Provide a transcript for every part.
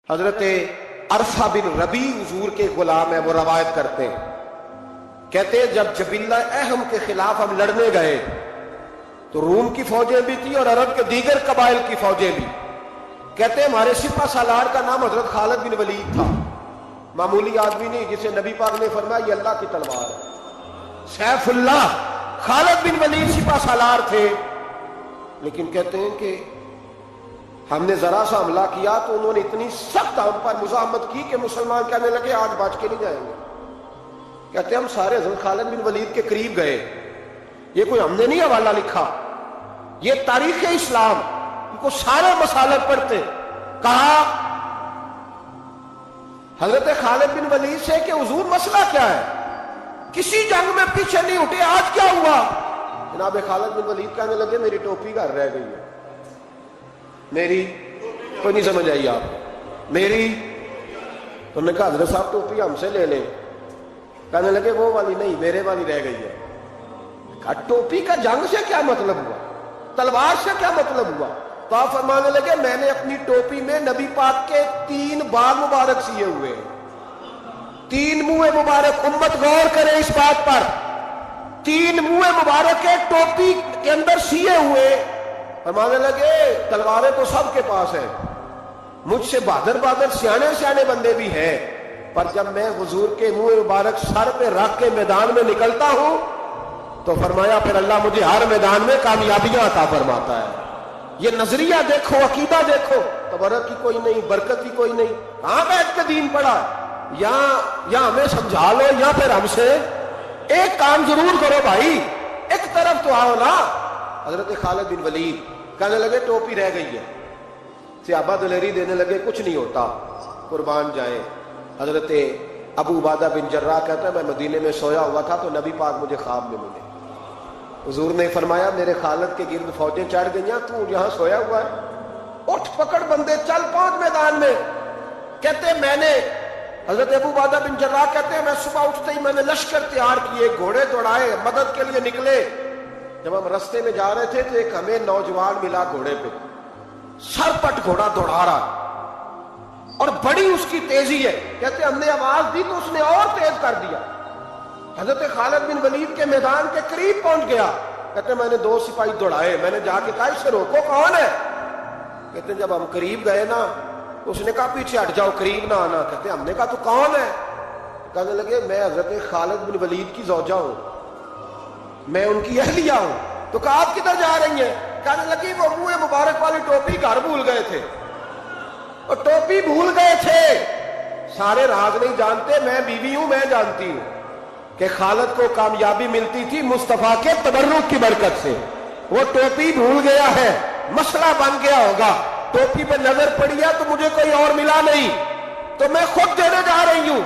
حضرت عرفہ بن ربی حضور کے غلام ہے، وہ روایت کرتے ہیں، کہتے ہیں جب جبلہ اہم کے خلاف ہم لڑنے گئے تو روم کی فوجیں بھی تھی اور عرب کے دیگر قبائل کی فوجیں بھی. کہتے ہیں ہمارے سپہ سالار کا نام حضرت خالد بن ولید تھا، معمولی آدمی نہیں جسے نبی پاک نے فرمایا یہ اللہ کی تلوار ہے. سیف اللہ خالد بن ولید سپہ سالار تھے، لیکن کہتے ہیں کہ ہم نے ذرا سا حملہ کیا تو انہوں نے اتنی سخت ہم پر مزاحمت کی کہ مسلمان کہنے لگے آج بچ کے نہیں جائیں گے. کہتے ہیں ہم سارے حضرت خالد بن ولید کے قریب گئے، یہ کوئی ہم نے نہیں حوالہ لکھا، یہ تاریخ اسلام، ان کو سارے مسالک پڑھتے. کہا حضرت خالد بن ولید سے کہ حضور مسئلہ کیا ہے، کسی جنگ میں پیچھے نہیں اٹھے، آج کیا ہوا؟ جناب خالد بن ولید کہنے لگے میری ٹوپی گھر رہ گئی ہے. میری کوئی نہیں سمجھ آئی آپ؟ میری تو نے کہا حضرت صاحب ٹوپی ہم سے لے لیں. کہنے لگے وہ والی نہیں، میرے والی رہ گئی ہے. کہا ٹوپی کا جنگ سے کیا مطلب ہوا، تلوار سے کیا مطلب ہوا؟ تو آپ فرمانے لگے میں نے اپنی ٹوپی میں نبی پاک کے 3 بال مبارک سیے ہوئے ہیں، 3 منہ مبارک. امت غور کرے اس بات پر، 3 منہ مبارک کے ٹوپی کے اندر سیے ہوئے. فرمانے لگے تلواریں تو سب کے پاس ہیں، مجھ سے بہادر بہادر سیانے بندے بھی ہیں، پر جب میں حضور کے منہ مبارک سر پہ رکھ کے میدان میں نکلتا ہوں تو فرمایا پھر اللہ مجھے ہر میدان میں کامیابیاں عطا فرماتا ہے. یہ نظریہ دیکھو، عقیدہ دیکھو، تبرک کی کوئی نہیں، برکت کی کوئی نہیں. کہاں بیٹھ کے دین پڑھا؟ یا ہمیں سمجھا لو یا پھر ہم سے ایک کام ضرور کرو بھائی، ایک طرف تو آؤ نا. حضرت خالد بن ولید کہنے لگے ٹوپی رہ گئی ہے. صحابہ دلیری دینے لگے کچھ نہیں ہوتا، قربان جائیں. حضرت ابو عبادہ بن جراح کہتا ہے میں مدینے میں سویا ہوا تھا تو نبی پاک مجھے خواب میں ملے. حضور نے فرمایا میرے خالد کے گرد فوجیں چڑھ گئیں، تو یہاں سویا ہوا ہے، اٹھ پکڑ بندے چل پہنچ میدان میں. کہتے میں نے حضرت ابو عبادہ بن جراح کہتے ہیں میں صبح اٹھتے ہی میں نے لشکر تیار کیے، گھوڑے دوڑائے، مدد کے لیے نکلے. جب ہم رستے میں جا رہے تھے تو ایک ہمیں نوجوان ملا گھوڑے پہ، سر پٹ گھوڑا دوڑا رہا اور بڑی اس کی تیزی ہے. کہتے ہم نے آواز دی تو اس نے اور تیز کر دیا. حضرت خالد بن ولید کے میدان کے قریب پہنچ گیا. کہتے میں نے 2 سپاہی دوڑائے، میں نے جا کے کہا اسے روکو، کون ہے؟ کہتے جب ہم قریب گئے نا تو اس نے کہا پیچھے ہٹ جاؤ، قریب نہ آنا. کہتے ہم نے کہا تو کون ہے؟ کہنے لگے میں حضرت خالد بن ولید کی زوجہ ہوں، میں ان کی اہلیہ ہوں. تو کہا آپ کدھر جا رہی ہیں؟ کہنے لگی وہ منہ مبارک والی ٹوپی گھر بھول گئے تھے، اور ٹوپی بھول گئے تھے. سارے راز نہیں جانتے، میں بیوی ہوں، میں جانتی ہوں کہ خالد کو کامیابی ملتی تھی مصطفیٰ کے تبرک کی برکت سے. وہ ٹوپی بھول گیا ہے، مسئلہ بن گیا ہوگا، ٹوپی پہ نظر پڑی ہے تو مجھے کوئی اور ملا نہیں تو میں خود دینے جا رہی ہوں.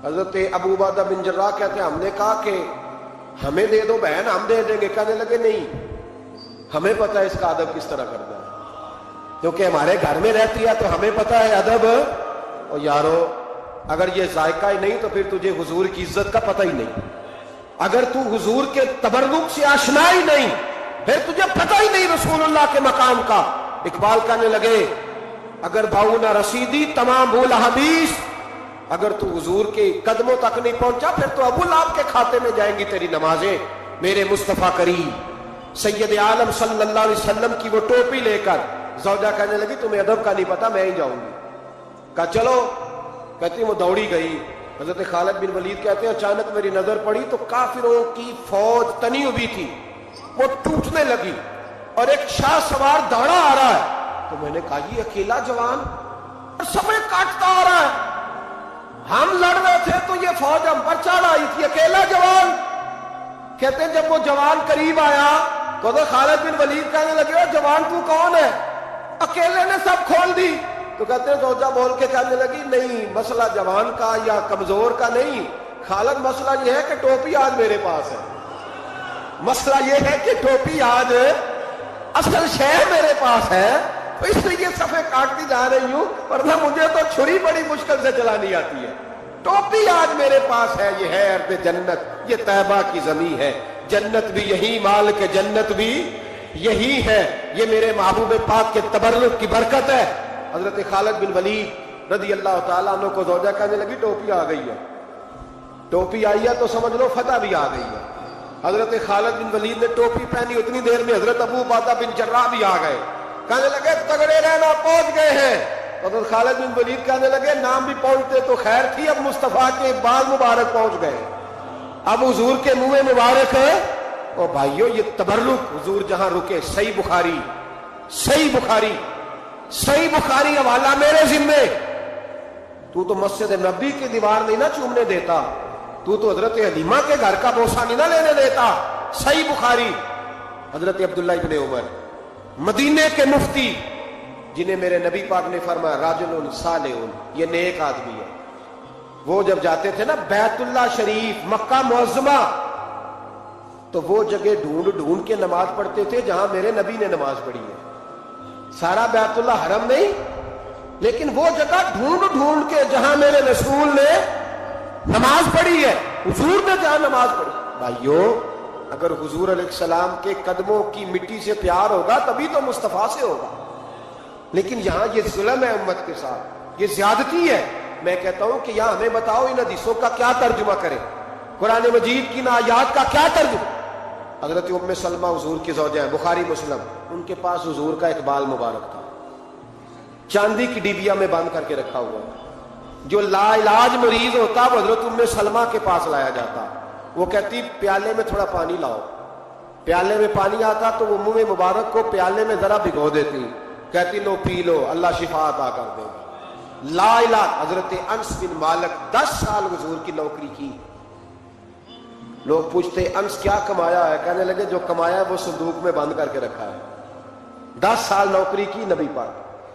حضرت ابو عبادہ بن جراح کہتے ہیں ہم نے کہا کہ ہمیں دے دو بہن، ہم دے دیں گے. کہنے لگے نہیں، ہمیں پتہ ہے اس کا ادب کس طرح کرنا ہے، کیونکہ ہمارے گھر میں رہتی ہے تو ہمیں پتہ ہے ادب. اور یارو اگر یہ ذائقہ ہی نہیں تو پھر تجھے حضور کی عزت کا پتہ ہی نہیں. اگر تو حضور کے تبرک سے آشنا ہی نہیں پھر تجھے پتہ ہی نہیں رسول اللہ کے مقام کا. اقبال کہنے لگے اگر بھاؤ نہ رسیدی تمام بھول حدیث، اگر تو حضور کے قدموں تک نہیں پہنچا پھر تو ابو لہب کے کھاتے میں جائیں گی تیری نمازیں. میرے مصطفیٰ کریم سید عالم صلی اللہ علیہ وسلم کی وہ ٹوپی لے کر زوجہ کہنے لگی تمہیں ادب کا نہیں پتا، میں ہی جاؤں گی. کہا چلو. کہتی وہ دوڑی گئی. حضرت خالد بن ولید کہتے ہیں اچانک میری نظر پڑی تو کافروں کی فوج تنی ہوئی تھی، وہ ٹوٹنے لگی اور ایک شاہ سوار دوڑا آ رہا ہے. تو میں نے کہا یہ اکیلا جوان سمے کاٹتا آ رہا ہے، ہم لڑ رہے تھے تو یہ فوج ہم پر چڑھ آئی تھی، اکیلا جوان. کہتے ہیں جب وہ جوان قریب آیا تو خالد بن ولید کہنے لگے جوان تو کون ہے؟ اکیلے نے سب کھول دی. تو کہتے ہیں زوجہ بول کے کہنے لگی نہیں، مسئلہ جوان کا یا کمزور کا نہیں خالد، مسئلہ یہ ہے کہ ٹوپی آج میرے پاس ہے. مسئلہ یہ ہے کہ ٹوپی آج اصل شہر میرے پاس ہے، تو اس لیے یہ صفحے کاٹتی جا رہی ہوں، ورنہ مجھے تو چھری بڑی مشکل سے چلانی آتی ہے. ٹوپی آج میرے پاس ہے. یہ ہے ارض جنت، یہ طیبہ کی زمین ہے، جنت بھی یہی، مال کے جنت بھی یہی ہے. یہ میرے محبوب پاک کے تبرک کی برکت ہے. حضرت خالد بن ولید رضی اللہ تعالیٰ عنہ کو زوجہ کہنے لگی ٹوپی آ گئی ہے، ٹوپی آئی ہے تو سمجھ لو فتح بھی آ گئی ہے۔ حضرت خالد بن ولید نے ٹوپی پہنی، اتنی دیر میں حضرت ابو عبیدہ بن جراح بھی آ گئے، کہنے لگے تگڑے رہنا، پہنچ گئے ہیں۔ حضرت خالد بن ولید کہنے لگے نام بھی پہنچتے تو خیر تھی، اب مصطفیٰ کے بال مبارک پہنچ گئے، اب حضور کے منہ مبارک ہے۔ او بھائیو یہ تبرک حضور جہاں رکے، صحیح بخاری حوالہ میرے ذمے، تو مسجد نبی کی دیوار نہیں نہ چومنے دیتا، تو حضرت حلیمہ کے گھر کا بوسہ نہیں نہ لینے دیتا۔ صحیح بخاری، حضرت عبداللہ ابن عمر مدینے کے مفتی، جنہیں میرے نبی پاک نے فرمایا راجل صالح، یہ نیک آدمی ہے، وہ جب جاتے تھے نا بیت اللہ شریف مکہ معظمہ، تو وہ جگہ ڈھونڈ ڈھونڈ کے نماز پڑھتے تھے جہاں میرے نبی نے نماز پڑھی ہے۔ سارا بیت اللہ حرم نہیں، لیکن وہ جگہ ڈھونڈ ڈھونڈ کے جہاں میرے رسول نے نماز پڑھی ہے، حضور نے جہاں نماز پڑھی۔ بھائیو اگر حضور علیہ السلام کے قدموں کی مٹی سے پیار ہوگا تبھی تو مصطفیٰ سے ہوگا، لیکن یہاں یہ ظلم ہے امت کے ساتھ، یہ زیادتی ہے۔ میں کہتا ہوں کہ یہاں ہمیں بتاؤ ان حدیثوں کا کیا ترجمہ کریں، قرآن مجید کی آیات کا کیا ترجمہ۔ حضرت ام سلمہ حضور کی زوجہ ہیں، بخاری مسلم، ان کے پاس حضور کا ایک بال مبارک تھا، چاندی کی ڈیبیا میں بند کر کے رکھا ہوا، جو لا علاج مریض ہوتا وہ حضرت ام سلمہ کے پاس لایا جاتا، وہ کہتی پیالے میں تھوڑا پانی لاؤ، پیالے میں پانی آتا تو وہ منہ مبارک کو پیالے میں ذرا بھگو دیتی، کہتی لو پی لو اللہ شفا عطا کر دے گا۔ لا علاج۔ حضرت انس بن مالک 10 سال حضور کی نوکری کی، لوگ پوچھتے انس کیا کمایا ہے، کہنے لگے جو کمایا ہے وہ صندوق میں بند کر کے رکھا ہے۔ 10 سال نوکری کی نبی پاک،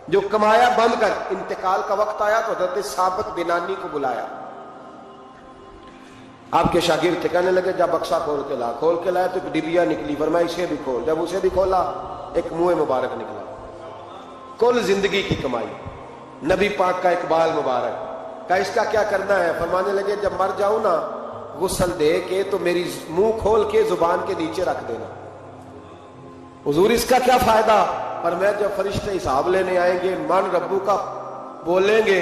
جو کمایا بند کر، انتقال کا وقت آیا تو حضرت ثابت بنانی کو بلایا، آپ کے شاگرد تھے، کہنے لگے جب بکسا کھول کے لا، کھول کے لائے تو ایک ڈبیا نکلی، فرمایا اسے بھی کھول، جب اسے بھی کھولا ایک منہ مبارک نکلا، کل زندگی کی کمائی، نبی پاک کا اقبال مبارک کا، اس کا کیا کرنا ہے؟ فرمانے لگے جب مر جاؤں نا غسل دے کے تو میری منہ کھول کے زبان کے نیچے رکھ دینا۔ حضور اس کا کیا فائدہ؟ پر میں جب فرشتے حساب لینے آئیں گے من ربو کا بولیں گے،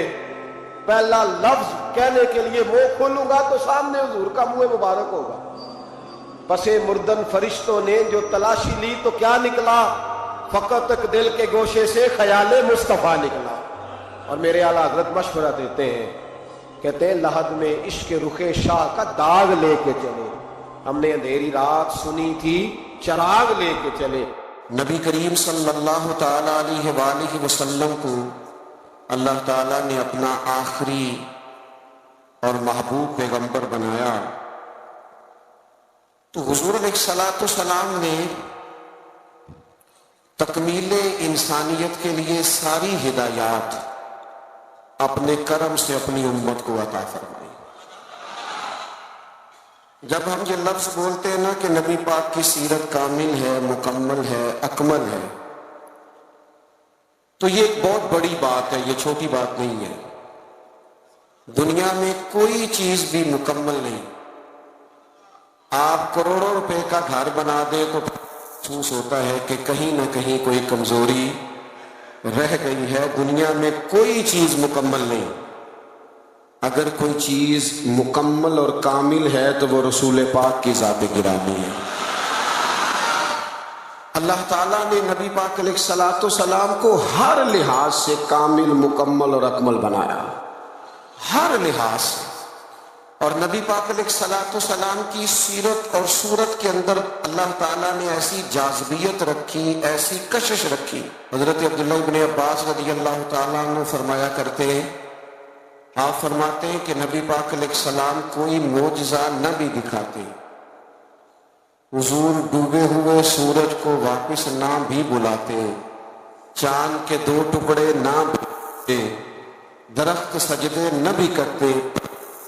پہلا لفظ کہنے کے لیے منہ کھولوں گا تو سامنے حضور کا منہ مبارک ہوگا۔ پسے مردن فرشتوں نے جو تلاشی لی تو کیا نکلا؟ فقط تک دل کے گوشے سے خیال مصطفیٰ نکلا۔ اور میرے اعلیٰ حضرت مشورہ دیتے ہیں، کہتے ہیں لحد میں عشق رخ شاہ کا داغ لے کے چلے، ہم نے اندھیری رات سنی تھی چراغ لے کے چلے۔ نبی کریم صلی اللہ تعالی علیہ وآلہ وسلم کو اللہ تعالیٰ نے اپنا آخری اور محبوب پیغمبر بنایا، تو حضور علیہ السلام نے تکمیل انسانیت کے لیے ساری ہدایات اپنے کرم سے اپنی امت کو عطا فرمائی۔ جب ہم یہ لفظ بولتے ہیں نا کہ نبی پاک کی سیرت کامل ہے، مکمل ہے، اکمل ہے، تو یہ ایک بہت بڑی بات ہے، یہ چھوٹی بات نہیں ہے۔ دنیا میں کوئی چیز بھی مکمل نہیں، آپ کروڑوں روپے کا گھر بنا دے تو محسوس ہوتا ہے کہ کہیں نہ کہیں کوئی کمزوری رہ گئی ہے۔ دنیا میں کوئی چیز مکمل نہیں، اگر کوئی چیز مکمل اور کامل ہے تو وہ رسول پاک کی ذات گرامی ہے۔ اللہ تعالیٰ نے نبی پاک علیہ السلام کو ہر لحاظ سے کامل، مکمل اور اکمل بنایا، ہر لحاظ سے۔ اور نبی پاک علیہ السلام کی سیرت اور صورت کے اندر اللہ تعالیٰ نے ایسی جاذبیت رکھی، ایسی کشش رکھی۔ حضرت عبداللہ ابن عباس رضی اللہ تعالیٰ عنہ فرمایا کرتے ہیں، آپ فرماتے ہیں کہ نبی پاک علیہ السلام کوئی معجزہ نہ بھی دکھاتے، حضور ڈوبے ہوئے سورج کو واپس نہ بھی بلاتے، چاند کے 2 ٹکڑے نہ بھی، درخت سجدے نہ بھی کرتے،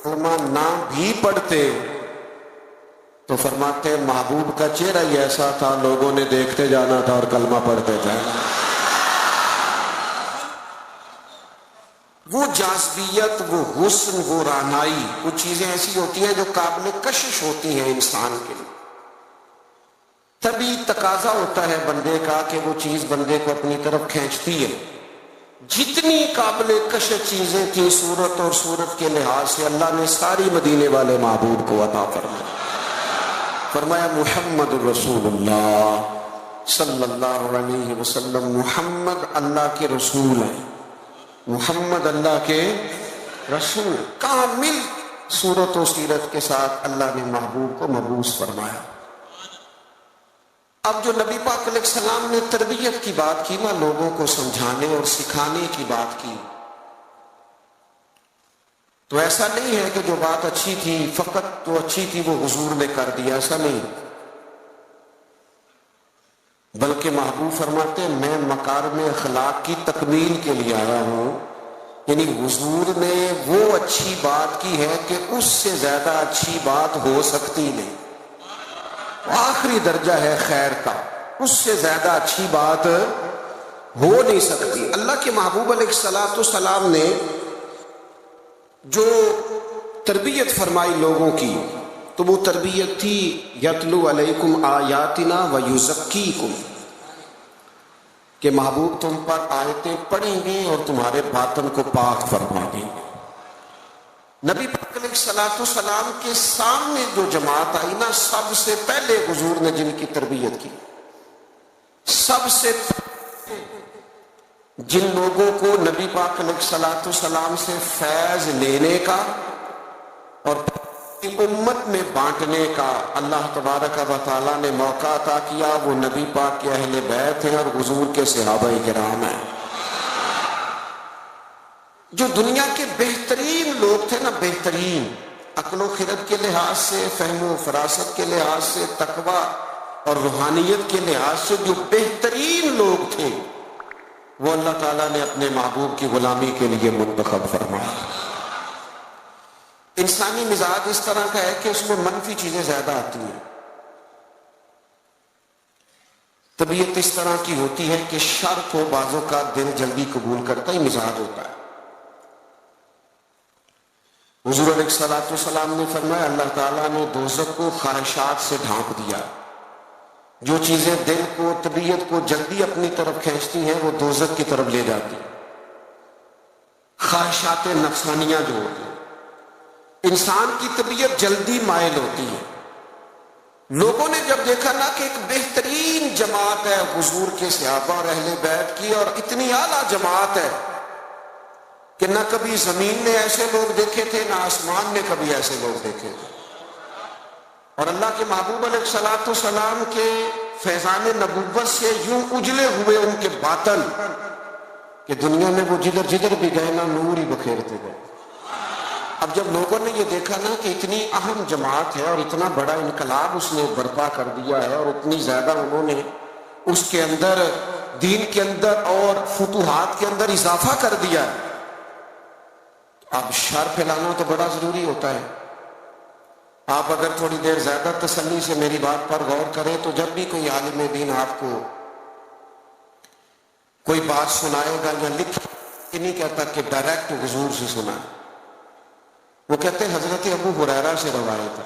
کلمہ نہ بھی پڑھتے، تو فرماتے محبوب کا چہرہ ہی ایسا تھا، لوگوں نے دیکھتے جانا تھا اور کلمہ پڑھتے جانا۔ وہ جاذبیت، وہ حسن، وہ رعنائی، وہ چیزیں ایسی ہوتی ہیں جو قابل کشش ہوتی ہیں انسان کے لیے، تبھی تقاضا ہوتا ہے بندے کا کہ وہ چیز بندے کو اپنی طرف کھینچتی ہے۔ جتنی قابل کشف چیزیں تھیں صورت اور صورت کے لحاظ سے اللہ نے ساری مدینے والے معبود کو عطا فرمایا. فرمایا محمد رسول اللہ صلی اللہ علیہ وسلم، محمد اللہ کے رسول ہیں، محمد اللہ کے رسول. کامل صورت و سیرت کے ساتھ اللہ نے محبوب کو مبعوث فرمایا. اب جو نبی پاک علیہ السلام نے تربیت کی بات کی نا، لوگوں کو سمجھانے اور سکھانے کی بات کی، تو ایسا نہیں ہے کہ جو بات اچھی تھی فقط جو اچھی تھی وہ حضور نے کر دیا، ایسا نہیں. بلکہ محبوب فرماتے ہیں میں مکارم اخلاق کی تکمیل کے لیے آیا ہوں. یعنی حضور نے وہ اچھی بات کی ہے کہ اس سے زیادہ اچھی بات ہو سکتی نہیں. آخری درجہ ہے خیر کا، اس سے زیادہ اچھی بات ہو نہیں سکتی. اللہ کے محبوب علیہ السلام نے جو تربیت فرمائی لوگوں کی، تو وہ تربیت تھی یتلو علیکم آیاتنا ویزکیکم، کہ محبوب تم پر آیتیں پڑھیں گے اور تمہارے باطن کو پاک فرما دیں گے. نبی پاک علیہ السلام کے سامنے جو جماعت آئی نا، سب سے پہلے حضور نے جن کی تربیت کی، سب سے جن لوگوں کو نبی پاک علیہ السلام سے فیض لینے کا اور امت میں بانٹنے کا اللہ تبارک و تعالیٰ نے موقع عطا کیا، وہ نبی پاک کے اہل بیت ہیں اور حضور کے صحابہ کرام ہیں. جو دنیا کے بہترین لوگ تھے نا، بہترین عقل و خرد کے لحاظ سے، فہم و فراست کے لحاظ سے، تقوی اور روحانیت کے لحاظ سے جو بہترین لوگ تھے، وہ اللہ تعالیٰ نے اپنے محبوب کی غلامی کے لیے منتخب فرمایا. انسانی مزاج اس طرح کا ہے کہ اس میں منفی چیزیں زیادہ آتی ہیں. طبیعت اس طرح کی ہوتی ہے کہ شر کو بعضوں کا دل جلدی قبول کرتا ہی مزاج ہوتا ہے. حضور علیہ السلام نے فرمایا اللہ تعالیٰ نے دوزخ کو خواہشات سے ڈھانپ دیا. جو چیزیں دل کو، طبیعت کو جلدی اپنی طرف کھینچتی ہیں وہ دوزخ کی طرف لے جاتی ہیں. خواہشات نفسانیہ جو ہوتی ہیں، انسان کی طبیعت جلدی مائل ہوتی ہے. لوگوں نے جب دیکھا نا کہ ایک بہترین جماعت ہے حضور کے صحابہ اور اہل بیت کی، اور اتنی اعلیٰ جماعت ہے کہ نہ کبھی زمین نے ایسے لوگ دیکھے تھے، نہ آسمان نے کبھی ایسے لوگ دیکھے تھے. اور اللہ کے محبوب علیہ السلام کے فیضان نبوت سے یوں اجلے ہوئے ان کے باطن کہ دنیا میں وہ جدھر جدھر بھی گئے نا نور ہی بکھیرتے گئے. اب جب لوگوں نے یہ دیکھا نا کہ اتنی اہم جماعت ہے اور اتنا بڑا انقلاب اس نے برپا کر دیا ہے اور اتنی زیادہ انہوں نے اس کے اندر، دین کے اندر اور فتوحات کے اندر اضافہ کر دیا ہے، اب شر پھیلانا تو بڑا ضروری ہوتا ہے. آپ اگر تھوڑی دیر زیادہ تسلی سے میری بات پر غور کریں تو جب بھی کوئی عالم دین آپ کو کوئی بات سنائے گا یا لکھ کے نہیں کہتا کہ ڈائریکٹ حضور سے سنا، وہ کہتے ہیں حضرت ابو ہریرہ سے روایت ہے،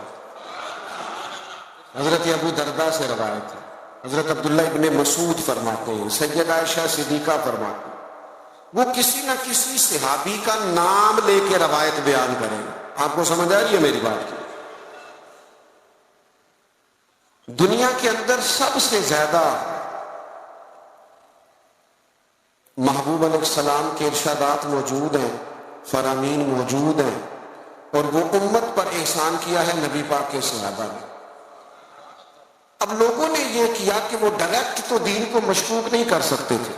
حضرت ابو درداء سے روایت ہے، حضرت عبداللہ ابن مسعود فرماتے ہیں، سیدہ عائشہ صدیقہ فرماتے ہیں. وہ کسی نہ کسی صحابی کا نام لے کے روایت بیان کریں. آپ کو سمجھ آ رہی ہے میری بات کی؟ دنیا کے اندر سب سے زیادہ محبوب علیہ السلام کے ارشادات موجود ہیں، فرامین موجود ہیں، اور وہ امت پر احسان کیا ہے نبی پاک کے صحابہ نے. اب لوگوں نے یہ کیا کہ وہ ڈائریکٹ تو دین کو مشکوک نہیں کر سکتے تھے.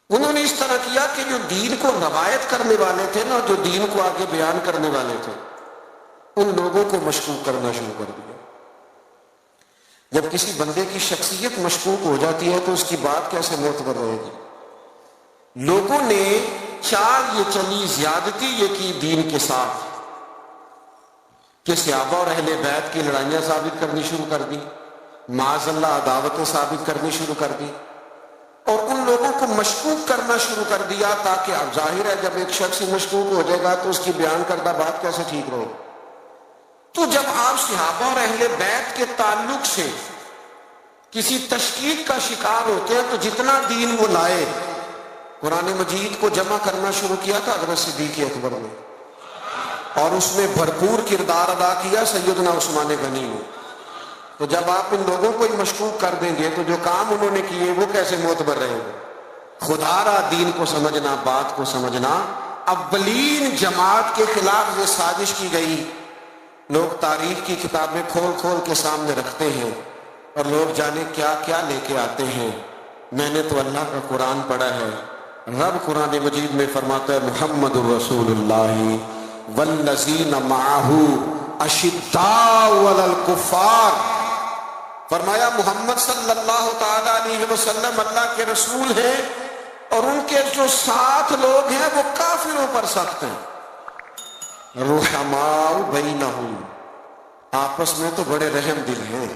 انہوں نے اس طرح کیا کہ جو دین کو روایت کرنے والے تھے نا، جو دین کو آگے بیان کرنے والے تھے، ان لوگوں کو مشکوک کرنا شروع کر دیا. جب کسی بندے کی شخصیت مشکوک ہو جاتی ہے تو اس کی بات کیسے معتبر رہے گی؟ لوگوں نے چال یہ چلی، زیادتی یہ کی دین کے ساتھ کہ صحابہ اور اہل بیت کی لڑائیاں ثابت کرنی شروع کر دی، معاذ اللہ عداوتیں ثابت کرنی شروع کر دی، اور ان لوگوں کو مشکوک کرنا شروع کر دیا. تاکہ اب ظاہر ہے جب ایک شخص مشکوک ہو جائے گا تو اس کی بیان کردہ بات کیسے ٹھیک رہے. تو جب آپ صحابہ اور اہل بیت کے تعلق سے کسی تشکیک کا شکار ہوتے ہیں تو جتنا دین وہ لائے قرآن مجید کو جمع کرنا شروع کیا تھا حضرت صدیق اکبر نے، اور اس میں بھرپور کردار ادا کیا سیدنا عثمان غنی نے. تو جب آپ ان لوگوں کو ہی مشکوک کر دیں گے تو جو کام انہوں نے کیے وہ کیسے معتبر رہیں گے؟ خدا را دین کو سمجھنا، بات کو سمجھنا. اولین جماعت کے خلاف یہ سازش کی گئی. لوگ تاریخ کی کتابیں کھول کھول کے سامنے رکھتے ہیں اور لوگ جانے کیا کیا لے کے آتے ہیں. میں نے تو اللہ کا قرآن پڑھا ہے. رب قرآن مجید میں فرماتا ہے محمد رسول اللہ والذین معہ اشداء علی الکفار. فرمایا محمد صلی اللہ تعالی علیہ وسلم اللہ کے رسول ہیں اور ان کے جو ساتھ لوگ ہیں وہ کافروں پر سخت ہیں. رحماء بینہم، آپس میں تو بڑے رحم دل ہیں.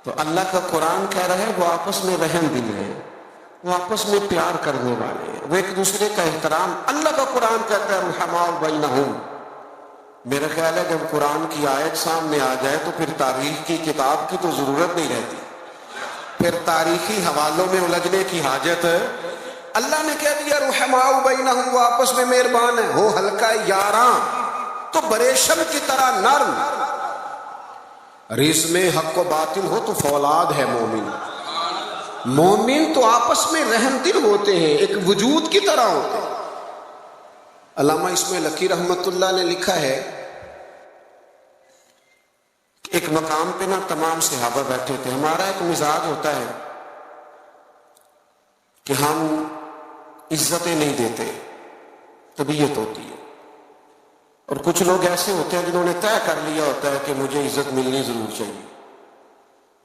تو اللہ کا قرآن کہہ رہا ہے وہ آپس میں رحم دل ہیں، وہ آپس میں پیار کرنے والے ہیں، وہ ایک دوسرے کا احترام. اللہ کا قرآن کہتا ہے رحماء بینہم. میرا خیال ہے جب قرآن کی آیت سامنے آ جائے تو پھر تاریخ کی کتاب کی تو ضرورت نہیں رہتی، پھر تاریخی حوالوں میں الجھنے کی حاجت. اللہ نے کہہ دیا رحماء بینہم، وہ آپس میں مہربان ہیں. ہو ہلکا یاراں تو بریشم کی طرح نرم. رزق میں حق و باطل ہو تو فولاد ہے مومن. مومن تو آپس میں رحم دل ہوتے ہیں، ایک وجود کی طرح ہوتے ہیں. علامہ اسماعیل حقی رحمت اللہ نے لکھا ہے ایک مقام پہ نا تمام صحابہ بیٹھے تھے. ہمارا ایک مزاج ہوتا ہے کہ ہم عزتیں نہیں دیتے، طبیعت ہوتی ہے. اور کچھ لوگ ایسے ہوتے ہیں جنہوں نے طے کر لیا ہوتا ہے کہ مجھے عزت ملنی ضرور چاہیے.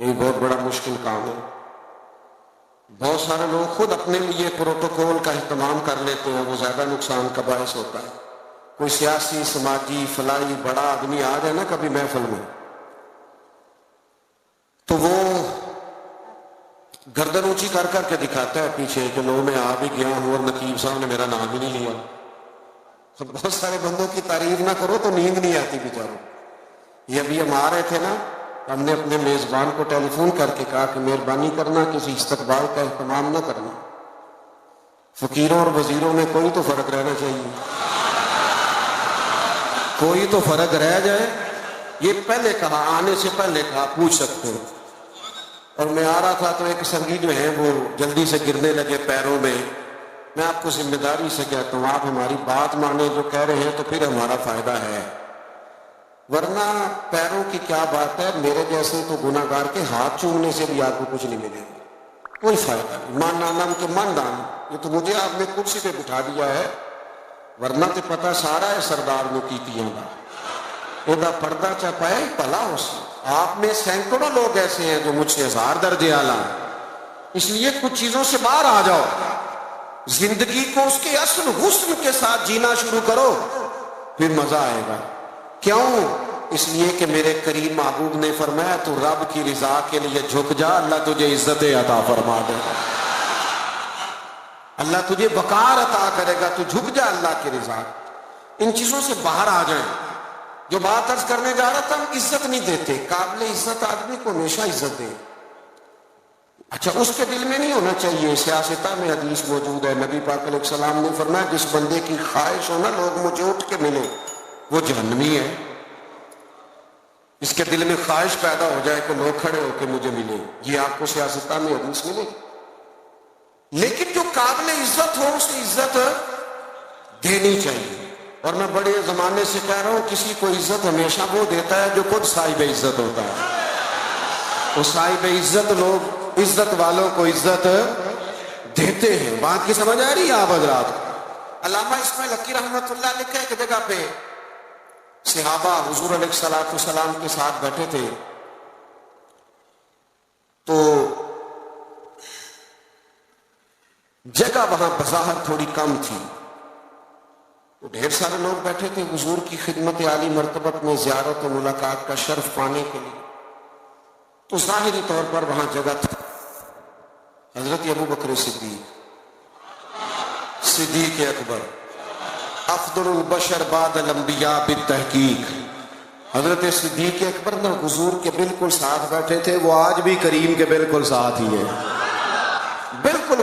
یہ بہت بڑا مشکل کام ہے. بہت سارے لوگ خود اپنے لیے پروٹوکول کا اہتمام کر لیتے ہیں، وہ زیادہ نقصان کا باعث ہوتا ہے. کوئی سیاسی سماجی فلاحی بڑا آدمی آ جائے نا کبھی محفل میں تو وہ گردن اونچی کر کر کے دکھاتا ہے پیچھے کہ لو میں آ بھی گیا ہوں اور نقیب صاحب نے میرا نام ہی نہیں لیا. تو بہت سارے بندوں کی تعریف نہ کرو تو نیند نہیں آتی بیچاروں. یہ ابھی ہم آ رہے تھے نا، ہم نے اپنے میزبان کو ٹیلی فون کر کے کہا کہ مہربانی کرنا کسی استقبال کا اہتمام نہ کرنا. فقیروں اور وزیروں میں کوئی تو فرق رہنا چاہیے، کوئی تو فرق رہ جائے. یہ پہلے کہا، آنے سے پہلے کہا، پوچھ سکتے ہو. اور میں آ رہا تھا تو ایک سنگی جو ہے وہ جلدی سے گرنے لگے پیروں میں. میں آپ کو ذمہ داری سے کہتا ہوں آپ ہماری بات مانیں جو کہہ رہے ہیں تو پھر ہمارا فائدہ ہے، ورنہ پیروں کی کیا بات ہے. میرے جیسے تو گناہ گار کے ہاتھ چومنے سے بھی آپ کو کچھ نہیں ملے گا، کوئی فائدہ نہیں. مان نام کے مان دان، یہ تو مجھے آپ نے کرسی پہ بٹھا دیا ہے، ورنہ تو پتہ سارا ہے سردار میں کیتیاں کا یہ پردہ چپائے پلا ہو سی. آپ میں سینکڑوں لوگ ایسے ہیں جو مجھ سے 1000 درجے اعلیٰ ہیں. اس لیے کچھ چیزوں سے باہر آ جاؤ، زندگی کو اس کے اصل حسن کے ساتھ جینا شروع کرو، پھر مزہ آئے گا. کیوں؟ اس لیے کہ میرے کریم محبوب نے فرمایا تو رب کی رضا کے لیے جھک جا، اللہ تجھے عزت عطا فرما دے گا، اللہ تجھے وقار عطا کرے گا. تو جھک جا اللہ کی رضا. ان چیزوں سے باہر آ جائیں. جو بات عرض کرنے جا رہا تھا، ہم عزت نہیں دیتے. قابل عزت آدمی کو ہمیشہ عزت دے. اچھا اس کے دل میں نہیں ہونا چاہیے. سیاستہ میں حدیث موجود ہے، نبی پاک علیہ السلام نے فرمایا جس بندے کی خواہش ہو نا لوگ مجھے اٹھ کے ملے وہ جہنمی ہے. اس کے دل میں خواہش پیدا ہو جائے کہ لوگ کھڑے ہو کے مجھے ملے، یہ آپ کو سیاستہ میں حدیث ملے. لیکن جو قابل عزت ہو اسے عزت دینی چاہیے. اور میں بڑے زمانے سے کہہ رہا ہوں کسی کو عزت ہمیشہ وہ دیتا ہے جو خود صاحب عزت ہوتا ہے. وہ صاحب عزت لوگ عزت والوں کو عزت دیتے ہیں. بات کی سمجھ آ رہی ہے آپ حضرات؟ علامہ اسماعیل حقی رحمت اللہ لکھا ہے کہ جگہ پہ صحابہ حضور علیہ الصلوۃ والسلام کے ساتھ بیٹھے تھے تو جگہ وہاں بظاہر تھوڑی کم تھی. ڈھیر سارے لوگ بیٹھے تھے حضور کی خدمت عالی مرتبت میں زیارت و ملاقات کا شرف پانے کے لیے. تو ظاہری طور پر وہاں جگہ تھی. حضرت ابو بکر صدیق اکبر افضل البشر بعد الانبیاء بالتحقیق، حضرت صدیق اکبر نے حضور کے بالکل ساتھ بیٹھے تھے. وہ آج بھی کریم کے بالکل ساتھ ہی ہیں، بالکل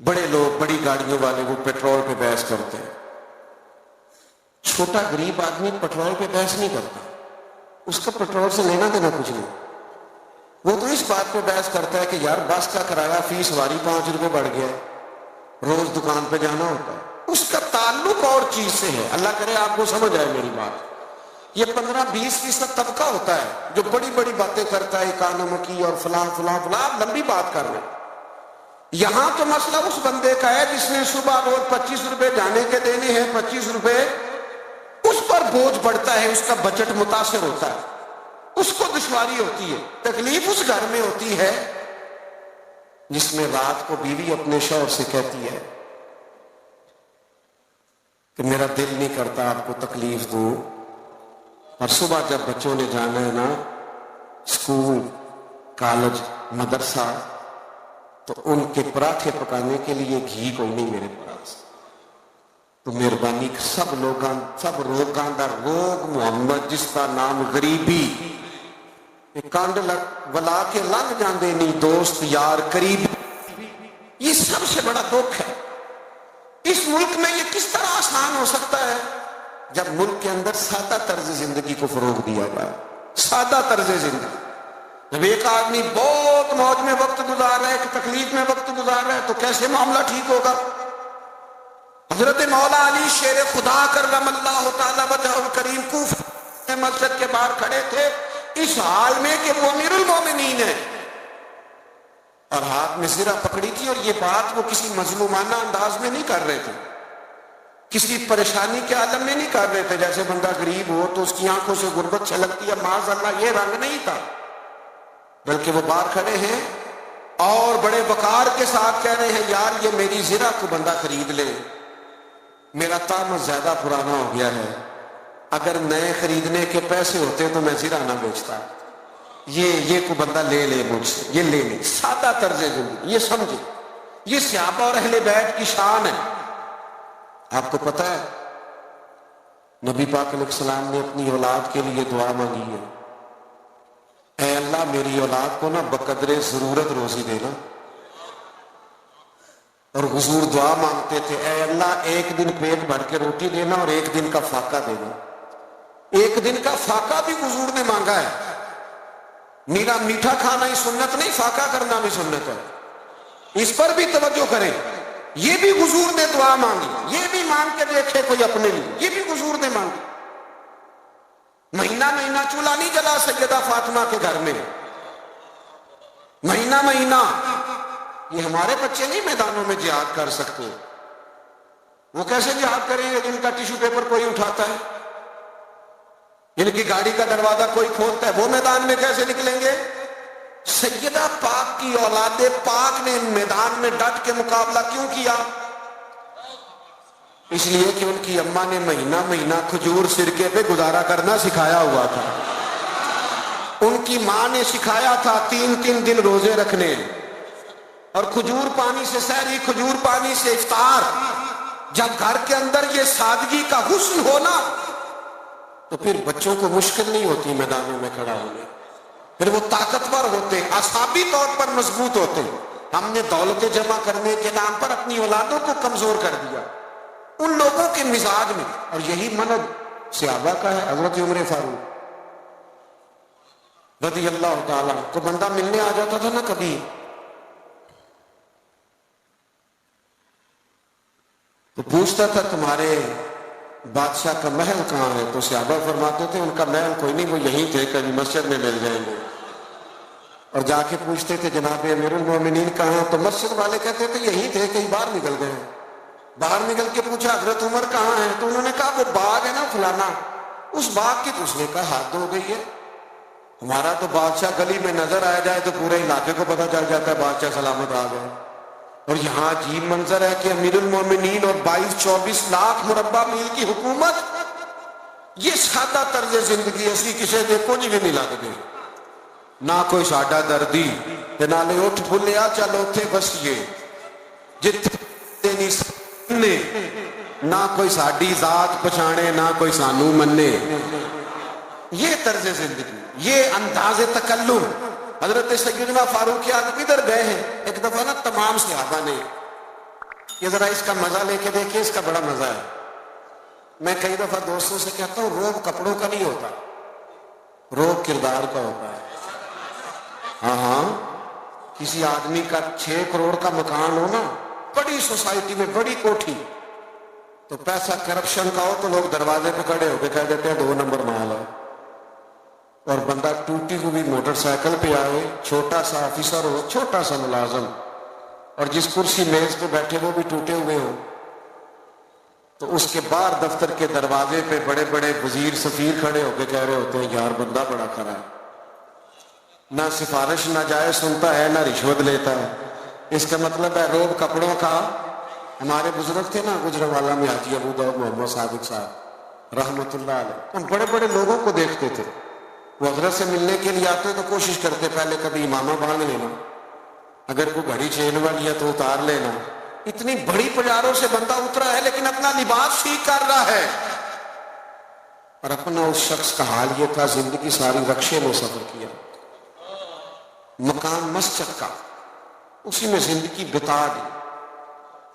بڑے لوگ بڑی گاڑیوں والے وہ پیٹرول پہ بحث کرتے ہیں. چھوٹا غریب آدمی پیٹرول پہ بحث نہیں کرتا, اس کا پیٹرول سے لینا دینا کچھ نہیں. وہ تو اس بات پہ بحث کرتا ہے کہ یار بس کا کرایہ فی سواری 5 روپے بڑھ گیا ہے, روز دکان پہ جانا ہوتا ہے. اس کا تعلق اور چیز سے ہے. اللہ کرے آپ کو سمجھ آئے میری بات. یہ 15-20% طبقہ ہوتا ہے جو بڑی بڑی باتیں کرتا ہے, اکانومی کی اور فلاں فلاں فلاں, لمبی بات کر رہے ہیں. یہاں تو مسئلہ اس بندے کا ہے جس نے صبح روز 25 روپے جانے کے دینے ہیں, 25 روپے اس پر بوجھ پڑتا ہے, اس کا بجٹ متاثر ہوتا ہے, اس کو دشواری ہوتی ہے. تکلیف اس گھر میں ہوتی ہے جس میں رات کو بیوی اپنے شوہر سے کہتی ہے کہ میرا دل نہیں کرتا آپ کو تکلیف دوں, اور صبح جب بچوں نے جانا ہے نا اسکول, کالج, مدرسہ, تو ان کے پراٹھے پکانے کے لیے گھی کوئی نہیں میرے پاس, تو مہربانی سب روگاں دا روگ محمد جس کا نام غریبی, کانڈ ولا کے لنگ جاندے نہیں دوست یار قریب. یہ سب سے بڑا دکھ ہے. اس ملک میں یہ کس طرح آسان ہو سکتا ہے جب ملک کے اندر سادہ طرز زندگی کو فروغ دیا جائے. سادہ طرز زندگی. جب ایک آدمی بہت موج میں وقت گزار رہا ہے, کہ تکلیف میں وقت گزار رہا ہے, تو کیسے معاملہ ٹھیک ہوگا؟ حضرت مولا علی شیر خدا کرم اللہ تعالی وجہہ الکریم کوفہ مسجد کے باہر کھڑے تھے اس حال میں کہ وہ امیر المومنین ہیں, اور ہاتھ میں زرہ پکڑی تھی, اور یہ بات وہ کسی مظلومانہ انداز میں نہیں کر رہے تھے, کسی پریشانی کے عالم میں نہیں کر رہے تھے. جیسے بندہ غریب ہو تو اس کی آنکھوں سے غربت چھلکتی ہے, معاذ اللہ یہ رنگ نہیں تھا, بلکہ وہ باہر کھڑے ہیں اور بڑے وقار کے ساتھ کہہ رہے ہیں یار یہ میری زرہ کو بندہ خرید لے, میرا طعمت زیادہ پرانا ہو گیا ہے, اگر نئے خریدنے کے پیسے ہوتے تو میں زرہ نہ بیچتا, یہ کو بندہ لے لے مجھ سے, یہ لے لے. سادہ طرز زندگی, یہ سمجھے, یہ صحابہ اور اہل بیت کی شان ہے. آپ کو پتہ ہے نبی پاک علیہ السلام نے اپنی اولاد کے لیے دعا مانگی ہے, اے اللہ میری اولاد کو نا بقدر ضرورت روزی دینا. اور حضور دعا مانگتے تھے اے اللہ ایک دن پیٹ بھر کے روٹی دینا اور ایک دن کا فاقہ دینا. ایک دن کا فاقہ بھی حضور نے مانگا ہے. میرا میٹھا کھانا ہی سنت نہیں, فاقہ کرنا بھی سنت ہے, اس پر بھی توجہ کریں. یہ بھی حضور نے دعا مانگی, یہ بھی مانگ کے دیکھے کوئی اپنے لیے, یہ بھی حضور نے مانگی. مہینہ مہینہ چولہا نہیں جلا سیدہ فاطمہ کے گھر میں, مہینہ مہینہ. یہ ہمارے بچے نہیں میدانوں میں جہاد کر سکتے. وہ کیسے جہاد کریں گے جن کا ٹیشو پیپر کوئی اٹھاتا ہے, جن کی گاڑی کا دروازہ کوئی کھولتا ہے, وہ میدان میں کیسے نکلیں گے؟ سیدہ پاک کی اولاد پاک نے میدان میں ڈٹ کے مقابلہ کیوں کیا؟ اس لیے کہ ان کی اماں نے مہینہ مہینہ کھجور سرکے پہ گزارا کرنا سکھایا ہوا تھا. ان کی ماں نے سکھایا تھا 3 دن روزے رکھنے, اور کھجور پانی سے سحری, کھجور پانی سے افطار. جب گھر کے اندر یہ سادگی کا حسن ہونا تو پھر بچوں کو مشکل نہیں ہوتی میدانوں میں کھڑا ہونے, پھر وہ طاقتور ہوتے, اعصابی طور پر مضبوط ہوتے. ہم نے دولت جمع کرنے کے نام پر اپنی اولادوں کو کمزور کر دیا ان لوگوں کے مزاج میں, اور یہی منہج صحابہ کا ہے. حضرت عمر فاروق رضی اللہ تعالیٰ کو بندہ ملنے آ جاتا تھا نا کبھی, تو پوچھتا تھا تمہارے بادشاہ کا محل کہاں ہے؟ تو صحابہ فرماتے تھے ان کا محل کوئی نہیں, وہ یہیں تھے, کبھی مسجد میں مل جائیں گے. اور جا کے پوچھتے تھے جناب امیر المومنین کہاں؟ تو مسجد والے کہتے تھے یہیں تھے, کہیں باہر نکل گئے. باہر نکل کے پوچھا حضرت عمر کہاں ہیں؟ تو انہوں نے کہا وہ باغ ہے نا فلانا, اس باغ کی. تو اس نے کہا حد ہو گئی ہے, ہمارا تو بادشاہ گلی میں نظر آ جائے تو پورے علاقے کو پتہ چل جاتا ہے بادشاہ سلامت آ گئے. اور یہاں عجیب منظر ہے کہ امیر المومنین اور 22-24 لاکھ مربع میل کی حکومت, یہ سادہ طرز زندگی اسی کسی دے کچھ بھی نہیں لگتے. نہ کوئی ساڈا دردی تے نالے اٹھ بھلیا چل اوتھے بسیے جتھے نہیں سنے, نہ کوئی ساڈی ذات پچھانے نہ کوئی سانو منے. یہ طرز زندگی, یہ انداز تکلم. حضرت سیدنا فاروق اعظم ادھر گئے ہیں ایک دفعہ نا, تمام صحابہ نے یہ ذرا اس کا مزہ لے کے دیکھیں، اس کا بڑا مزہ ہے۔ میں کئی دفعہ دوستوں سے کہتا ہوں روب کپڑوں کا نہیں ہوتا، روب کردار کا ہوتا ہے۔ ہاں، کسی آدمی کا 6 کروڑ کا مکان ہو نا، بڑی سوسائٹی میں بڑی کوٹھی، تو پیسہ کرپشن کا ہو تو لوگ دروازے پہ کھڑے ہو کے کہہ دیتے ہیں 2 نمبر مال ہے، اور بندہ ٹوٹی ہوئی موٹر سائیکل پہ آئے، چھوٹا سا آفیسر ہو، چھوٹا سا ملازم، اور جس کرسی میز پہ بیٹھے وہ بھی ٹوٹے ہوئے ہوں، تو اس کے باہر دفتر کے دروازے پہ بڑے بڑے وزیر سفیر کھڑے ہو کے کہہ رہے ہوتے ہیں یار بندہ بڑا کھڑا ہے، نہ سفارش نہ جائے سنتا ہے، نہ رشوت لیتا ہے۔ اس کا مطلب ہے روب کپڑوں کا۔ ہمارے بزرگ تھے نا گجرانوالہ میں حاجی ابو داؤد محمد صادق صاحب رحمۃ اللہ علیہ، ہم بڑے بڑے لوگوں کو دیکھتے تھے، وہ حضرت سے ملنے کے لیے آتے تو کوشش کرتے پہلے کبھی امامہ باندھ لینا، اگر کوئی گھڑی چین والی ہے تو اتار لینا۔ اتنی بڑی پجاروں سے بندہ اترا ہے لیکن اپنا لباس ٹھیک کر رہا ہے، اور اپنا اس شخص کا حال یہ تھا زندگی ساری رکشے میں سفر کیا، مکان مسجد کا، اسی میں زندگی بتا دی۔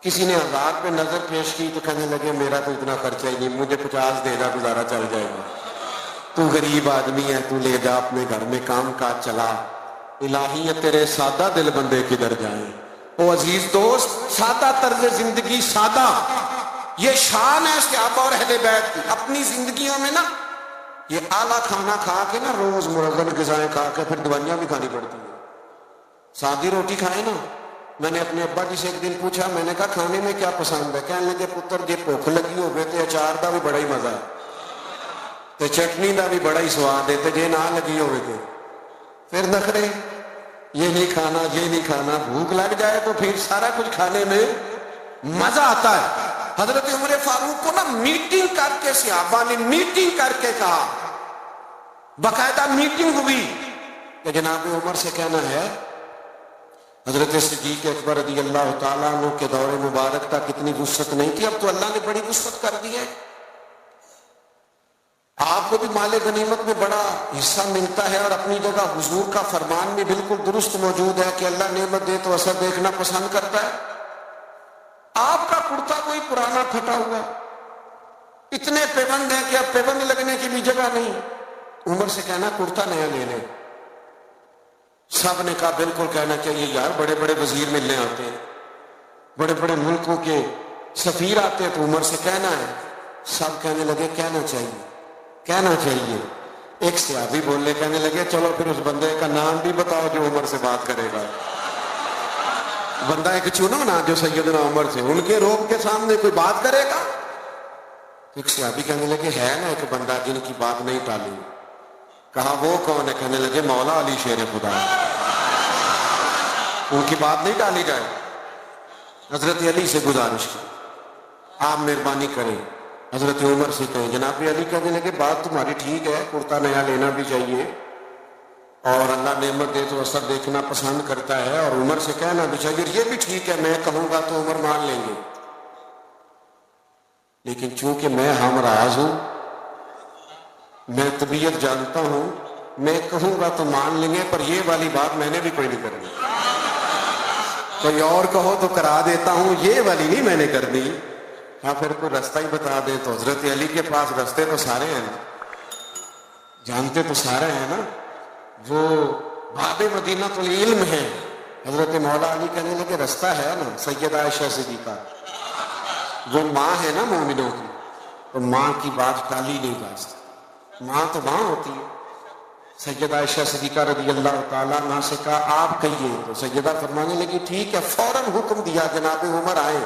کسی نے 1000 پہ نظر پیش کی تو کہنے لگے میرا تو اتنا خرچہ ہی نہیں، مجھے 50 دے گا گزارا چل جائے گا، تو غریب آدمی ہے، تو لے جا اپنے گھر میں کام کاج چلا۔ الہی تیرے سادہ دل بندے کدھر جائیں۔ او عزیز دوست، سادہ طرز زندگی، سادہ، یہ شان ہے صحابہ اور اہل بیت کی۔ اپنی زندگیوں میں نا یہ اعلیٰ کھانا کھا کے نا، روز مرغن غذائیں کھا کے پھر دوائیاں بھی کھانی پڑتی ہیں۔ سادی روٹی کھائے نا، میں نے اپنے ابا جی سے ایک دن پوچھا، میں نے کہا کھانے میں کیا پسند ہے؟ کہنے لگے پتر جی بھوک لگی ہو گئے تے اچار دا بھی بڑا ہی مزہ ہے تے چٹنی دا بھی بڑا ہی سواد ہے، تے جے نہ لگی ہوئے تے پھر نخرے، یہ نہیں کھانا یہ نہیں کھانا۔ بھوک لگ جائے تو پھر سارا کچھ کھانے میں مزہ آتا ہے۔ حضرت عمر فاروق کو نا میٹنگ کر کے صحابہ نے میٹنگ کر کے کہا، باقاعدہ میٹنگ ہوئی کہ جناب عمر سے کہنا ہے حضرت صدیق اکبر رضی اللہ تعالیٰ عنہ کے دور مبارک تک اتنی وسعت نہیں تھی، اب تو اللہ نے بڑی وسعت کر دی ہے، آپ کو بھی مال غنیمت میں بڑا حصہ ملتا ہے، اور اپنی جگہ حضور کا فرمان بھی بالکل درست موجود ہے کہ اللہ نعمت دے تو اثر دیکھنا پسند کرتا ہے۔ آپ کا کرتا کوئی پرانا پھٹا ہوا، اتنے پیبند ہیں کہ اب پیبند لگنے کی بھی جگہ نہیں، عمر سے کہنا کرتا نیا لے لیں۔ سب نے کہا بالکل کہنا چاہیے یار، بڑے بڑے وزیر ملنے آتے ہیں، بڑے بڑے ملکوں کے سفیر آتے ہیں، تو عمر سے کہنا ہے۔ سب کہنے لگے کہنا چاہیے کہنا چاہیے۔ ایک صحابی بولنے کہنے لگے چلو پھر اس بندے کا نام بھی بتاؤ جو عمر سے بات کرے گا۔ بندہ ایک چنو نا جو سیدنا عمر سے، ان کے روب کے سامنے کوئی بات کرے گا۔ ایک صحابی کہنے لگے ہے نا ایک بندہ جن کی بات نہیں ٹالی۔ کہا وہ کون ہے؟ کہنے لگے مولا علی شیر خدا، ان کی بات نہیں ٹالی جائے۔ حضرت علی سے گزارش کی آپ مہربانی کریں، حضرت عمر سے کہیں۔ جناب علی کہنے لگے بات تمہاری ٹھیک ہے، کرتا نیا لینا بھی چاہیے، اور اللہ نعمت دے تو اثر دیکھنا پسند کرتا ہے، اور عمر سے کہنا بھی چاہیے، یہ بھی ٹھیک ہے، میں کہوں گا تو عمر مان لیں گے، لیکن چونکہ میں ہم راز ہوں، میں طبیعت جانتا ہوں، میں کہوں گا تو مان لیں گے، پر یہ والی بات میں نے بھی کوئی نہیں کرنی، کوئی اور کہو تو کرا دیتا ہوں، یہ والی نہیں میں نے کرنی۔ ہاں پھر کوئی رستہ ہی بتا دے تو حضرت علی کے پاس رستے تو سارے ہیں نا، جانتے تو سارے ہیں نا، وہ باب مدینہ تو علم ہے۔ حضرت مولا علی کہنے لگے رستہ ہے نا، سیدہ عائشہ صدیقہ وہ ماں ہے نا مومنوں کی، تو ماں کی بات ٹالی نہیں جا سکتی، ماں تو ماں ہوتی ہے۔ سیدہ عائشہ صدیقہ رضی اللہ تعالیٰ عنہ سے کہا آپ کہیے، تو سیدہ فرمانے لگی ٹھیک ہے، فوراً حکم دیا جناب عمر آئے،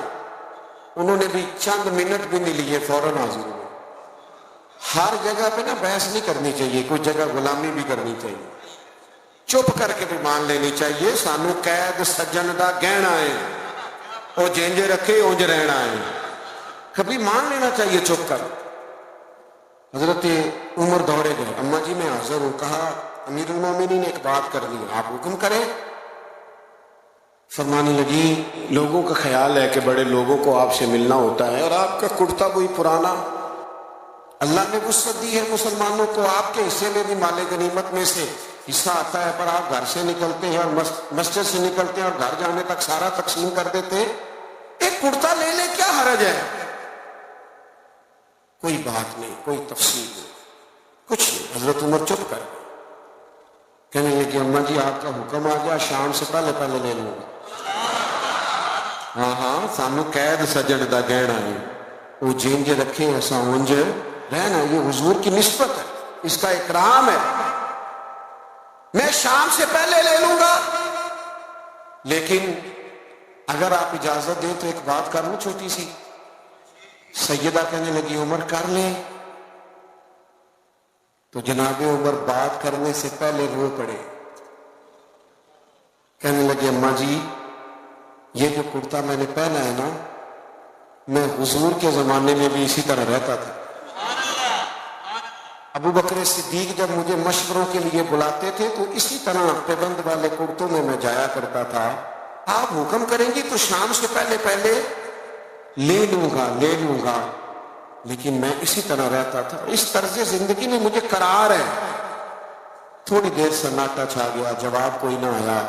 انہوں نے بھی چند منٹ بھی نہیں لیے، فوراً حاضر ہوئے۔ ہر جگہ پہ نا بحث نہیں کرنی چاہیے، کوئی جگہ غلامی بھی کرنی چاہیے، چپ کر کے بھی مان لینی چاہیے۔ سانو قید سجن دا گہنا ہے، وہ جینج رکھے اونج رہنا ہے، کبھی مان لینا چاہیے چپ کر۔ حضرت عمر دوڑے گئے، اماں جی میں حاضر ہوں۔ کہا امیر المومنین نے ایک بات کر دی، آپ حکم کریں۔ فرمانے لگی لوگوں کا خیال ہے کہ بڑے لوگوں کو آپ سے ملنا ہوتا ہے، اور آپ کا کرتا کوئی پرانا، اللہ نے وسعت دی ہے مسلمانوں کو، آپ کے حصے میں بھی مال غنیمت میں سے حصہ آتا ہے، پر آپ گھر سے نکلتے ہیں اور مسجد سے نکلتے ہیں اور گھر جانے تک سارا تقسیم کر دیتے ہیں۔ ایک کرتا لے لے، کیا حرج ہے؟ کوئی بات نہیں، کوئی تفصیل نہیں، کچھ نہیں۔ حضرت عمر چپ کر کہنے لگے اماں جی آپ کا حکم آ گیا، شام سے پہلے پہلے لے لوں گا۔ ہاں ہاں، سانو قید سجن دا گہنا ہے، وہ جینج رکھے ایسا اونج رہنا، یہ حضور کی نسبت ہے، اس کا اکرام ہے۔ میں شام سے پہلے لے لوں گا، لیکن اگر آپ اجازت دیں تو ایک بات کر لوں چھوٹی سی۔ سیدہ کہنے لگی عمر کر لیں، تو جناب عمر بات کرنے سے پہلے رو پڑے، کہنے لگے اماں جی یہ جو کرتا میں نے پہنا ہے نا، میں حضور کے زمانے میں بھی اسی طرح رہتا تھا۔ ابو بکر صدیق جب مجھے مشوروں کے لیے بلاتے تھے تو اسی طرح پابند والے کرتوں میں جایا کرتا تھا۔ آپ حکم کریں گی تو شام سے پہلے پہلے لے لوں گا، لیکن میں اسی طرح رہتا تھا۔ اس طرز زندگی میں مجھے قرار ہے۔ تھوڑی دیر سناٹا چھا گیا، جواب کوئی نہ آیا۔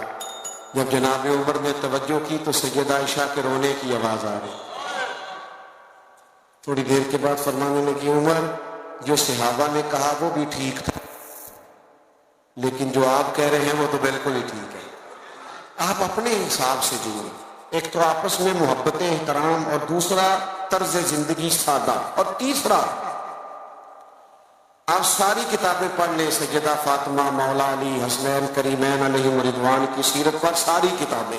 جب جناب عمر نے توجہ کی تو سیدہ عائشہ کے رونے کی آواز آ رہی۔ تھوڑی دیر کے بعد فرمانے لگی عمر جو صحابہ نے کہا وہ بھی ٹھیک تھا، لیکن جو آپ کہہ رہے ہیں وہ تو بالکل ہی ٹھیک ہے۔ آپ اپنے حساب سے جیئے، ایک تو آپس میں محبت احترام، اور دوسرا طرز زندگی سادہ، اور تیسرا آپ ساری کتابیں پڑھ لیں، سیدہ فاطمہ، مولا علی، حسنین کریمین علیہم رضوان کی سیرت پر ساری کتابیں،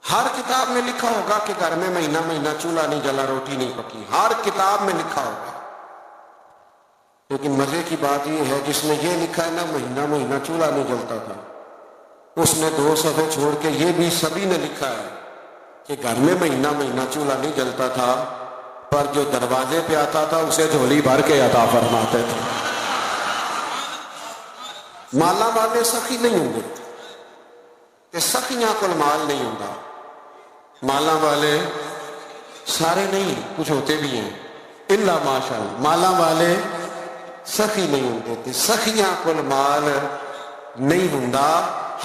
ہر کتاب میں لکھا ہوگا کہ گھر میں مہینہ مہینہ چولہا نہیں جلا، روٹی نہیں پکی، ہر کتاب میں لکھا ہوگا۔ لیکن مزے کی بات یہ ہے جس نے یہ لکھا ہے نا مہینہ مہینہ چولہا نہیں جلتا تھا، اس نے 2 صفحے چھوڑ کے یہ بھی سبھی نے لکھا ہے کہ گھر میں مہینہ مہینہ چولہا نہیں جلتا تھا، پر جو دروازے پہ آتا تھا اسے جھولی بھر کے عطا فرماتے تھے۔ مالا والے سخی نہیں ہوں گے کہ سخیاں کل مال نہیں ہوتا، مالا والے سارے نہیں، کچھ ہوتے بھی ہیں الا ماشاء اللہ، مالا والے سخی نہیں ہوں گے، سخیاں کل مال نہیں ہوں۔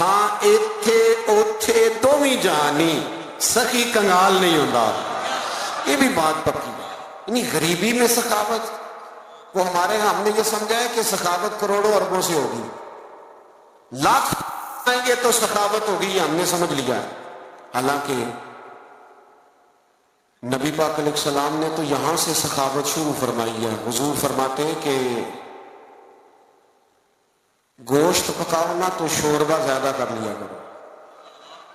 ہاں ایتھے اوتھے دوویں جانی، سخی کنگال نہیں ہوں، یہ بھی بات پکی ہے۔ یعنی غریبی میں سخاوت، وہ ہمارے ہاں ہم نے یہ سمجھا ہے کہ سخاوت کروڑوں اربوں سے ہوگی، لاکھ آئیں گے تو سخاوت ہوگی، یہ ہم نے سمجھ لیا ہے۔ حالانکہ نبی پاک علیہ السلام نے تو یہاں سے سخاوت شروع فرمائی ہے۔ حضور فرماتے ہیں کہ گوشت پکاؤ نا تو شوربہ زیادہ کر لیا کرو،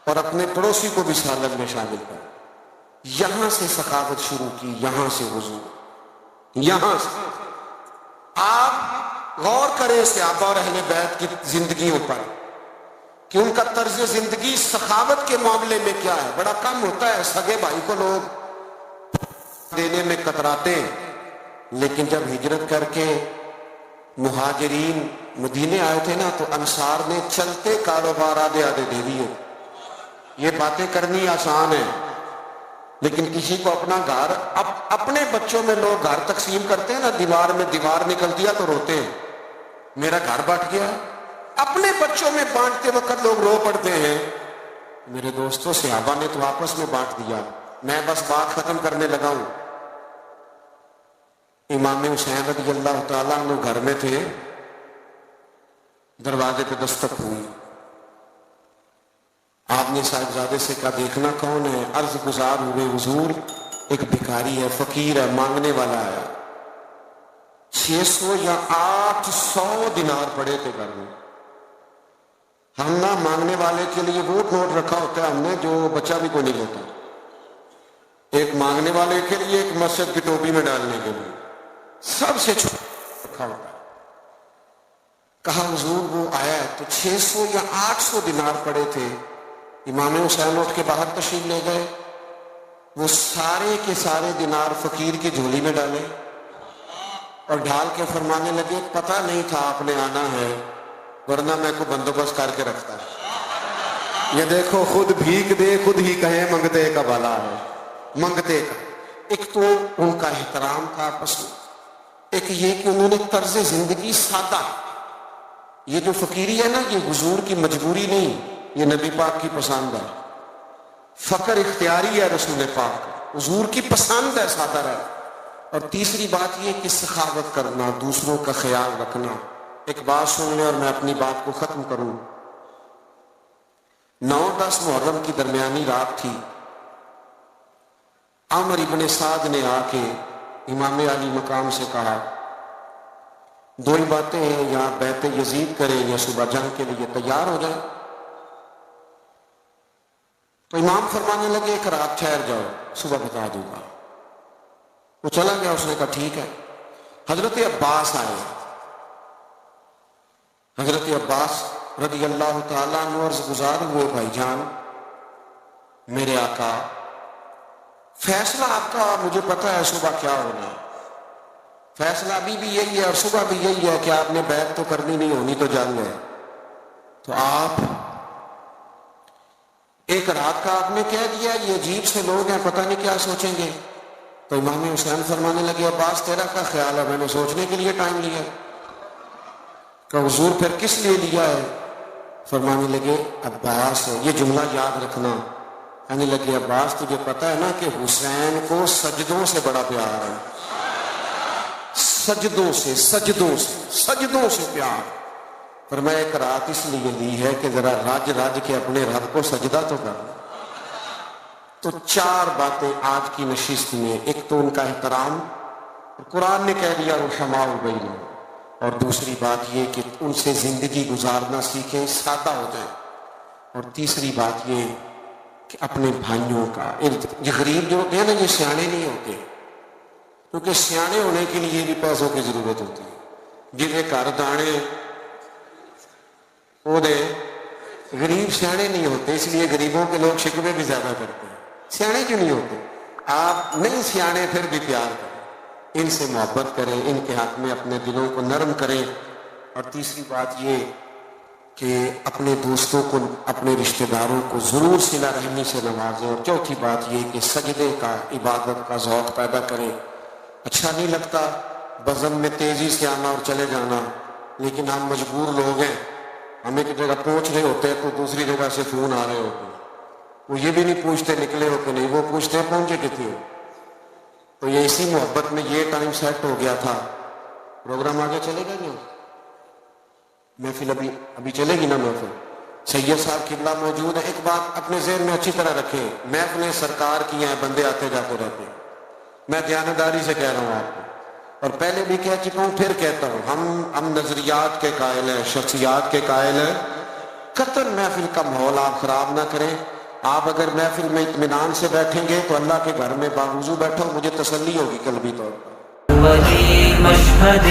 اور اپنے پڑوسی کو بھی سالن میں شامل کرو۔ یہاں سے سخاوت شروع کی، یہاں سے حضور، یہاں سے۔ آپ غور کریں صحابہ اور اہل بیت کی زندگیوں پر کہ ان کا طرز زندگی سخاوت کے معاملے میں کیا ہے۔ بڑا کم ہوتا ہے، سگے بھائی کو لوگ دینے میں کتراتے ہیں، لیکن جب ہجرت کر کے مہاجرین مدینے آئے تھے نا تو انصار نے چلتے کاروبار آدھے آدھے دے دیے۔ یہ باتیں کرنی آسان ہے، لیکن کسی کو اپنا گھر، اپنے بچوں میں لوگ گھر تقسیم کرتے ہیں نا، دیوار میں دیوار نکل دیا تو روتے ہیں میرا گھر بٹ گیا۔ اپنے بچوں میں بانٹتے وقت لوگ رو پڑتے ہیں۔ میرے دوستوں صحابہ نے تو آپس میں بانٹ دیا۔ میں بس بات ختم کرنے لگا ہوں۔ امام حسین رضی اللہ تعالیٰ عنہ گھر میں تھے، دروازے پہ دستک ہوئی۔ آپ نے صاحبزادے سے کہا دیکھنا کون ہے؟ عرض گزار ہوئے حضور ایک بھکاری ہے، فقیر ہے، مانگنے والا آیا۔ 600 یا 800 دینار پڑے تھے گھر میں۔ ہم نہ مانگنے والے کے لیے وہ نوٹ رکھا ہوتا ہے ہم نے جو بچہ بھی کوئی نہیں لیتا، ایک مانگنے والے کے لیے، ایک مسجد کی ٹوپی میں ڈالنے کے لیے، سب سے چھوٹا رکھا ہوتا ہے۔ کہا حضور وہ آیا ہے، تو 600 یا 800 دینار پڑے تھے۔ امام حسین اٹھ کے باہر تشریف لے گئے، وہ سارے کے سارے دینار فقیر کی جھولی میں ڈالے اور ڈھال کے فرمانے لگے پتہ نہیں تھا آپ نے آنا ہے، ورنہ میں کو بندوبست کر کے رکھتا۔ یہ دیکھو خود بھیک دے خود ہی کہے منگتے کا بھلا ہے، منگتے کا۔ ایک تو ان کا احترام تھا آپس میں، ایک یہ کہ انہوں نے طرز زندگی سادہ، یہ جو فقیری ہے نا یہ حضور کی مجبوری نہیں، یہ نبی پاک کی پسند ہے۔ فقر اختیاری ہے رسول پاک، حضور کی پسند ہے سادہ رہ. اور تیسری بات یہ کہ سخاوت کرنا، دوسروں کا خیال رکھنا. ایک بات سن لیں اور میں اپنی بات کو ختم کروں. 9-10 محرم کی درمیانی رات تھی. عمر ابن سعد نے آ کے امام علی مقام سے کہا 2 ہی باتیں ہیں، یا بیعت یزید کریں یا صبح جنگ کے لیے تیار ہو جائیں. تو امام فرمانے لگے ایک رات ٹھہر جاؤ، صبح بتا دوں گا. وہ چلا گیا، اس نے کہا ٹھیک ہے. حضرت عباس آئے. حضرت عباس رضی اللہ تعالیٰ عنہ عرض گزار ہوئے بھائی جان میرے آقا، فیصلہ آپ کا مجھے پتا ہے صبح کیا ہونا ہے. فیصلہ ابھی بھی یہی ہے اور صبح بھی یہی ہے کہ آپ نے بیعت تو کرنی نہیں، ہونی تو جنگ ہے. تو آپ ایک رات کا آپ نے کہہ دیا، یہ عجیب سے لوگ ہیں، پتہ نہیں کیا سوچیں گے. تو امام حسین فرمانے لگے عباس تیرا کیا خیال ہے؟ میں نے سوچنے کے لیے ٹائم لیا. کہ حضور پھر کس لیے لیا ہے؟ فرمانے لگے عباس، یہ جملہ یاد رکھنا. کہنے لگے عباس تجھے پتا ہے نا کہ حسین کو سجدوں سے بڑا پیار ہے. سجدوں سے پیار. فرمایا ایک رات اس لیے لی ہے کہ ذرا رج کے اپنے رب کو سجدہ تو کر. تو 4 باتیں آج کی نشست میں. ایک تو ان کا احترام، قرآن نے کہہ دیا رحماء بینہم. اور دوسری بات یہ کہ ان سے زندگی گزارنا سیکھیں، سادہ ہو جائیں. اور تیسری بات یہ کہ اپنے بھائیوں کا، یہ غریب جو ہوتے ہیں نا یہ سیانے نہیں ہوتے، کیونکہ سیانے ہونے کے لیے بھی پیسوں کی ضرورت ہوتی ہے. جنہیں گھر دانے وہ دے، غریب سیانے نہیں ہوتے، اس لیے غریبوں کے لوگ شکوے بھی زیادہ کرتے ہیں. سیانے کیوں نہیں ہوتے؟ آپ نہیں سیانے پھر بھی پیار کریں، ان سے محبت کریں، ان کے حق میں اپنے دلوں کو نرم کریں. اور تیسری بات یہ کہ اپنے دوستوں کو، اپنے رشتہ داروں کو ضرور صلہ رحمی سے نوازیں. اور چوتھی بات یہ کہ سجدے کا، عبادت کا ذوق پیدا کریں. اچھا نہیں لگتا بزم میں تیزی سے آنا اور چلے جانا، لیکن ہم مجبور لوگ ہیں. ہم ایک جگہ پہنچ رہے ہوتے ہیں تو دوسری جگہ سے فون آ رہے ہوتے ہیں، وہ یہ بھی نہیں پوچھتے نکلے ہو کہ نہیں، وہ پوچھتے ہیں پہنچے کتنے ہو. تو یہ اسی محبت میں یہ ٹائم سیٹ ہو گیا تھا. پروگرام آگے چلے گا نا، محفل ابھی چلے گی نا محفل. سید صاحب قبلہ موجود ہے. ایک بات اپنے ذہن میں اچھی طرح رکھیں، محفلیں سرکار کی ہیں، بندے آتے جاتے رہتے ہیں. میں دیانتداری سے کہہ رہا ہوں آپ کو، اور پہلے بھی کہہ چکا ہوں پھر کہتا ہوں، ہم نظریات کے قائل ہیں، شخصیات کے قائل ہیں. قطر محفل کا ماحول آپ خراب نہ کریں. آپ اگر محفل میں اطمینان سے بیٹھیں گے تو اللہ کے گھر میں باوضو بیٹھو، مجھے تسلی ہوگی قلبی طور پر. ولی مشہد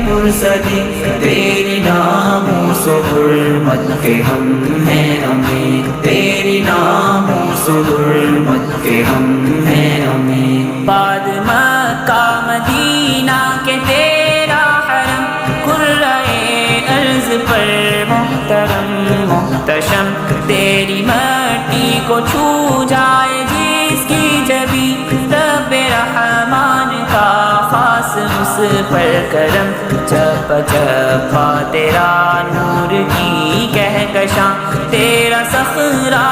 مرسلی تیری ناموس و حرمت کے ہم ہیں امین، تیری ناموس و حرمت کے ہم ہیں امین. بعد مکہ مدینہ کے تیرا حرم، قرۂ ارض پر محترم محتشم. تیری مٹی کو چھو جائے جس کی جبی، رب رحمان کا خاص اس پر کرم. چپ چپا تیرا نور کی کہکشاں، تیرا صخرہ